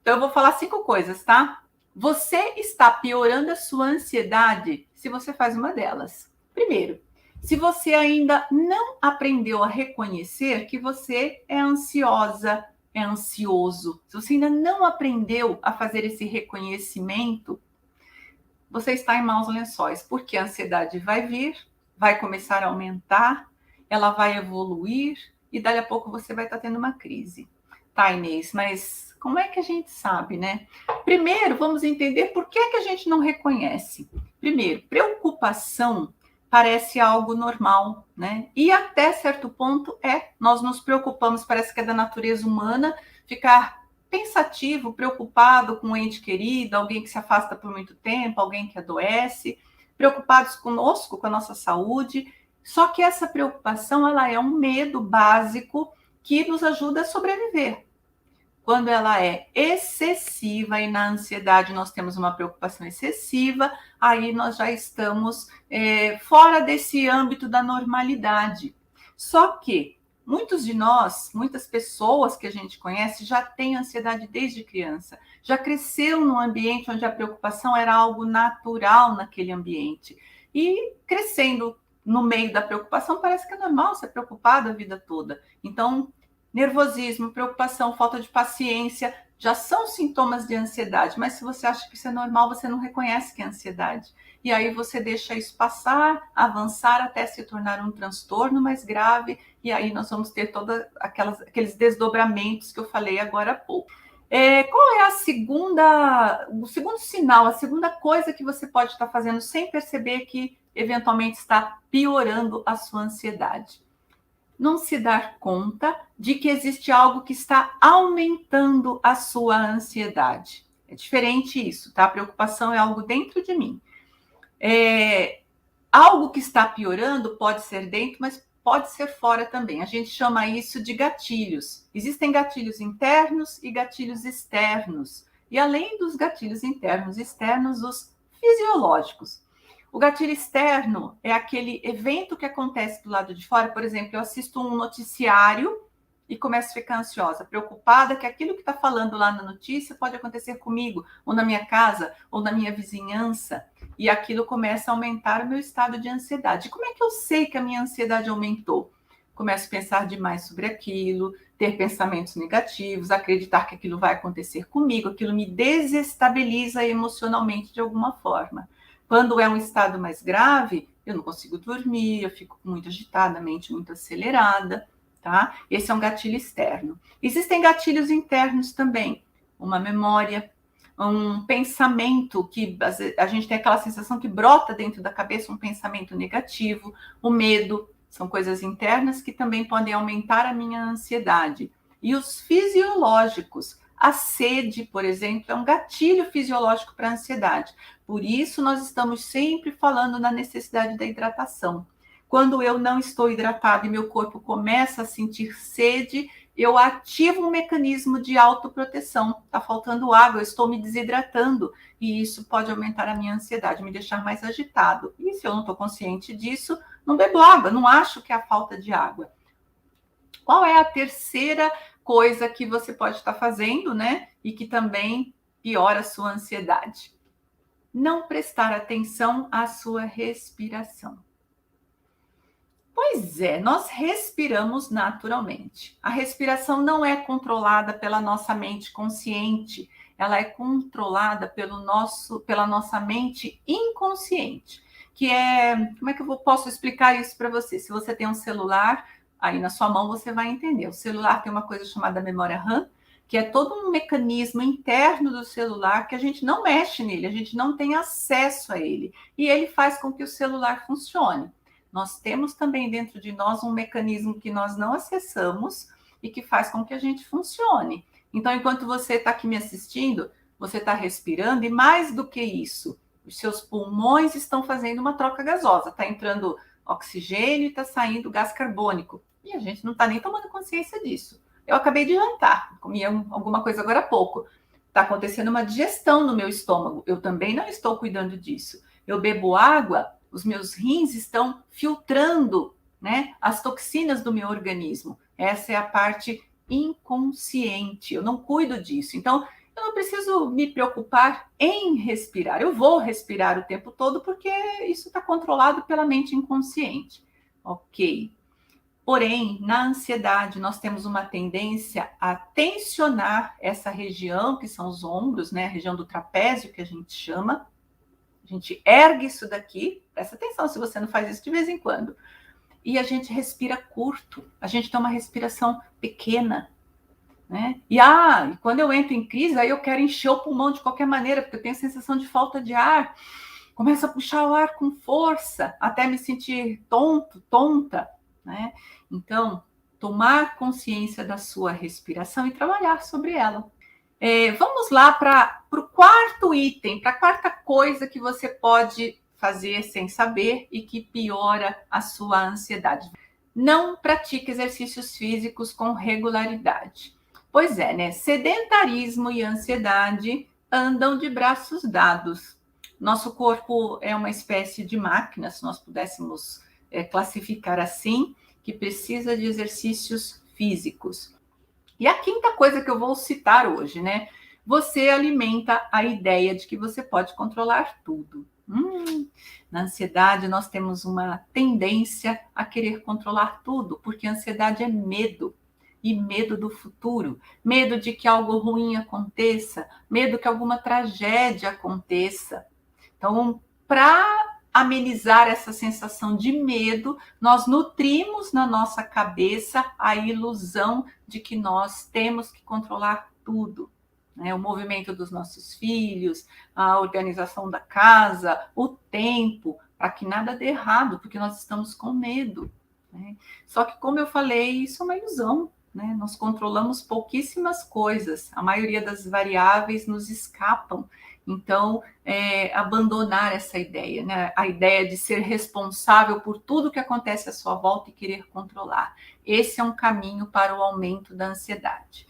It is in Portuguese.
Então, eu vou falar 5 coisas, tá? Você está piorando a sua ansiedade se você faz uma delas. Primeiro, se você ainda não aprendeu a reconhecer que você é ansiosa, é ansioso, se você ainda não aprendeu a fazer esse reconhecimento, você está em maus lençóis, porque a ansiedade vai vir, vai começar a aumentar, ela vai evoluir e dali a pouco você vai estar tendo uma crise. Tá, Inês, mas como é que a gente sabe, né? Primeiro, vamos entender por que a gente não reconhece. Primeiro, preocupação parece algo normal, né? E até certo ponto nós nos preocupamos, parece que é da natureza humana ficar pensativo, preocupado com um ente querido, alguém que se afasta por muito tempo, alguém que adoece, preocupados conosco, com a nossa saúde. Só que essa preocupação, ela é um medo básico que nos ajuda a sobreviver. Quando ela é excessiva, e na ansiedade nós temos uma preocupação excessiva, aí nós já estamos fora desse âmbito da normalidade. Só que muitos de nós, muitas pessoas que a gente conhece, já têm ansiedade desde criança, já cresceu num ambiente onde a preocupação era algo natural naquele ambiente. E crescendo no meio da preocupação, parece que é normal ser preocupado a vida toda. Então, nervosismo, preocupação, falta de paciência, já são sintomas de ansiedade, mas se você acha que isso é normal, você não reconhece que é ansiedade. E aí você deixa isso passar, avançar até se tornar um transtorno mais grave, e aí nós vamos ter todos aqueles desdobramentos que eu falei agora há pouco. Qual é o segundo sinal, a segunda coisa que você pode estar fazendo sem perceber que eventualmente está piorando a sua ansiedade? Não se dar conta de que existe algo que está aumentando a sua ansiedade. É diferente isso, tá? A preocupação é algo dentro de mim. Algo que está piorando pode ser dentro, mas pode ser fora também. A gente chama isso de gatilhos. Existem gatilhos internos e gatilhos externos. E além dos gatilhos internos e externos, os fisiológicos. O gatilho externo é aquele evento que acontece do lado de fora. Por exemplo, eu assisto um noticiário e começo a ficar ansiosa, preocupada que aquilo que está falando lá na notícia pode acontecer comigo, ou na minha casa, ou na minha vizinhança. E aquilo começa a aumentar o meu estado de ansiedade. Como é que eu sei que a minha ansiedade aumentou? Começo a pensar demais sobre aquilo, ter pensamentos negativos, acreditar que aquilo vai acontecer comigo, aquilo me desestabiliza emocionalmente de alguma forma. Quando é um estado mais grave, eu não consigo dormir, eu fico muito agitada, a mente muito acelerada, tá? Esse é um gatilho externo. Existem gatilhos internos também, uma memória, um pensamento que a gente tem aquela sensação que brota dentro da cabeça, um pensamento negativo, o medo, são coisas internas que também podem aumentar a minha ansiedade. E os fisiológicos, a sede, por exemplo, é um gatilho fisiológico para a ansiedade. Por isso, nós estamos sempre falando na necessidade da hidratação. Quando eu não estou hidratado e meu corpo começa a sentir sede, eu ativo um mecanismo de autoproteção. Está faltando água, eu estou me desidratando. E isso pode aumentar a minha ansiedade, me deixar mais agitado. E se eu não estou consciente disso, não bebo água, não acho que é a falta de água. Qual é a terceira coisa que você pode estar fazendo, né? E que também piora a sua ansiedade? Não prestar atenção à sua respiração. Pois é, nós respiramos naturalmente. A respiração não é controlada pela nossa mente consciente, ela é controlada pela nossa mente inconsciente, que como é que eu posso explicar isso para você? Se você tem um celular, aí na sua mão você vai entender. O celular tem uma coisa chamada memória RAM, que é todo um mecanismo interno do celular que a gente não mexe nele, a gente não tem acesso a ele, e ele faz com que o celular funcione. Nós temos também dentro de nós um mecanismo que nós não acessamos e que faz com que a gente funcione. Então, enquanto você está aqui me assistindo, você está respirando e mais do que isso, os seus pulmões estão fazendo uma troca gasosa. Está entrando oxigênio e está saindo gás carbônico. E a gente não está nem tomando consciência disso. Eu acabei de jantar, comi alguma coisa agora há pouco. Está acontecendo uma digestão no meu estômago. Eu também não estou cuidando disso. Eu bebo água, os meus rins estão filtrando, né, as toxinas do meu organismo. Essa é a parte inconsciente, eu não cuido disso. Então, eu não preciso me preocupar em respirar. Eu vou respirar o tempo todo porque isso está controlado pela mente inconsciente. Ok. Porém, na ansiedade, nós temos uma tendência a tensionar essa região, que são os ombros, né? A região do trapézio, que a gente chama. A gente ergue isso daqui, presta atenção se você não faz isso de vez em quando. E a gente respira curto, a gente tem uma respiração pequena, né? E quando eu entro em crise, aí eu quero encher o pulmão de qualquer maneira, porque eu tenho a sensação de falta de ar. Começo a puxar o ar com força, até me sentir tonta, né? Então, tomar consciência da sua respiração e trabalhar sobre ela. Vamos lá para o quarto item, para a quarta coisa que você pode fazer sem saber e que piora a sua ansiedade. Não pratique exercícios físicos com regularidade. Pois é, né? Sedentarismo e ansiedade andam de braços dados. Nosso corpo é uma espécie de máquina, se nós pudéssemos classificar assim, que precisa de exercícios físicos. E a quinta coisa que eu vou citar hoje, né? Você alimenta a ideia de que você pode controlar tudo. Na ansiedade, nós temos uma tendência a querer controlar tudo, porque a ansiedade é medo. E medo do futuro, medo de que algo ruim aconteça, medo que alguma tragédia aconteça. Então, para amenizar essa sensação de medo, nós nutrimos na nossa cabeça a ilusão de que nós temos que controlar tudo, né? O movimento dos nossos filhos, a organização da casa, o tempo, para que nada dê errado, porque nós estamos com medo, né? Só que, como eu falei, isso é uma ilusão, né? Nós controlamos pouquíssimas coisas, a maioria das variáveis nos escapam. Então, abandonar essa ideia, né? A ideia de ser responsável por tudo que acontece à sua volta e querer controlar. Esse é um caminho para o aumento da ansiedade.